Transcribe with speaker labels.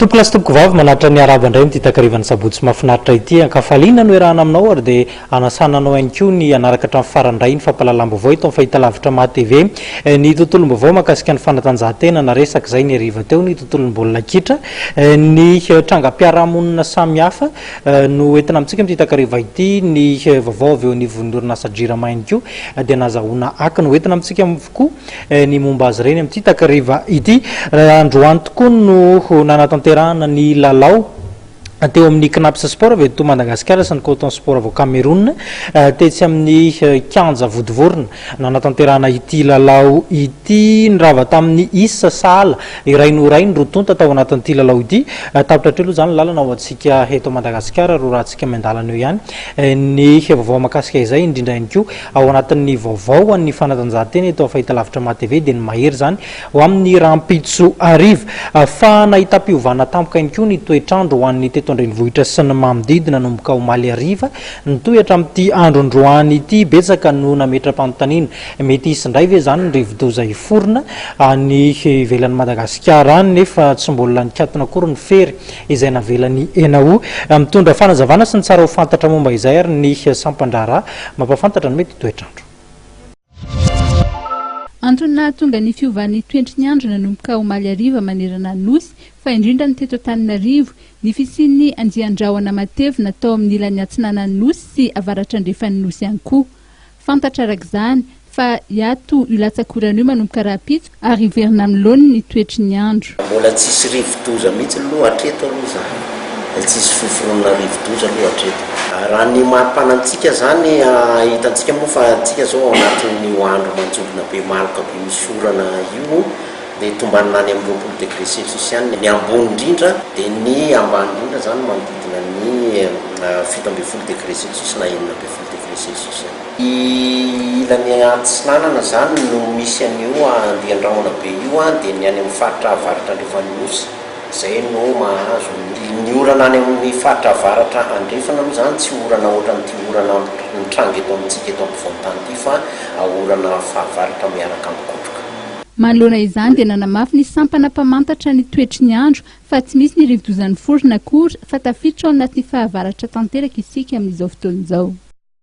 Speaker 1: Tompolasy tompoko vavy manatra ny araba indray mity takarivany sabotsy mahafinaritra ity ankafaliana no erahana aminao ary dia anasananao ihany koa ny anaraka hatramin'ny farandray ny fampahalalam-baovao ito amin'ny fahitalavitra MATV ny tontolom-baovao mahakasika ny fanatanjahantena na resaka izay ny hariva teo ny tontolon'ny baolina kitra ny trangam-piarahamonina samihafa no entina amintsika mity takariva ity ny vaovao avy eo anivon'ny orinasa JIRAMA ihany koa dia nazahoana aky no entina amintsika avokoa ny momba azy ireny amin'ity takariva ity androany tokoa no nanatanterahana ny lalao teo amin'ny Knapsa Sport avy eto Madagasikara sy ny Coton Sport avy Cameroun tetsy amin'ny kianja vodivorona nanatanterahana ity lalao ity nirava tamin'ny isa sala iray noray ny rotonta tao anatin'ity lalao ity tapitra trelo zany lalana ao antsika eto Madagasikara ro rahantsika mandalana eo ihany ny vaovao makasika izay indrindra ihany koa ao anatin'ny vaovao an'ny fanatanjahantena eto fahitalavitra MATV dia ny mahery zany ho amin'ny rampitso ariva fa nahita-piovana tampoka ihany koa ny toetrandro ho an'ny teto andrenivohitra sy ny manodidina nomboka omaly ariva nitohatra amin'ity andro androany ity betsaka no nametra-panontaniana mety isy indray ve zany ny rivo-doza iforona ny ivelan'ny Madagasikara any nefa tsy mbola nikatona akory ny fery izay navelany ENAO mitondra fanazavana sy ny tsara ho fantatra momba izay ary ny sampandrara mampafantatra ny mety toetrandro.
Speaker 2: Antony tonga ny fiovan'ny toetry ny andro nanomboka omaly ariva manerana nosy fa indrindra ny teto Antananarivo ny fisian'ny andian-drahona matevina natao amin'ny ilan'ny atsinanan'ny nosy sy avaratra andrefan'ny nosy ihany koa. Fantatra araka izany fa hiato io latsakorana io manomboka rapitso ary iverina amin'ny laony ny toetry ny andro.
Speaker 3: Mbola tsisy rivo-doza mihitsy aloha hatreto aloha zany. Tsisy fiforona rivo-doza aloha hatreto. Raha ny mampanantsika zany hitantsika moa fa antsika zao anatin'ny andro mantsovina be maloka be misy orana io dia tombanina any amin'ny 20 degré Celsius ihany ny ambony indrindra dia ny ambany indrindra zany manodidina ny 17 degré Celsius na 19 degré Celsius. Ilan'ny atsinanana zany no misy an'io andian-drahona be io dia ny any amin'ny faritra avaratra andrefan'ny nosy izay no mahazo ny orana any amin'ny faritra avaratra andrefana aloha zany tsy orana ohatran'ity orana nitranga eto amintsika eto ampovoan-tany ity fa orana fahavaratra miaraka amin'ny kotroka.
Speaker 2: Manoloana izany dia nanamafy ny sampana mpamantatra ny toetry ny andro fa tsy misy ny rivo-dozan'ny forona akory fa tafiditra ao anatin'ny fahavaratra tanteraka isika amin'izao fotoana izao.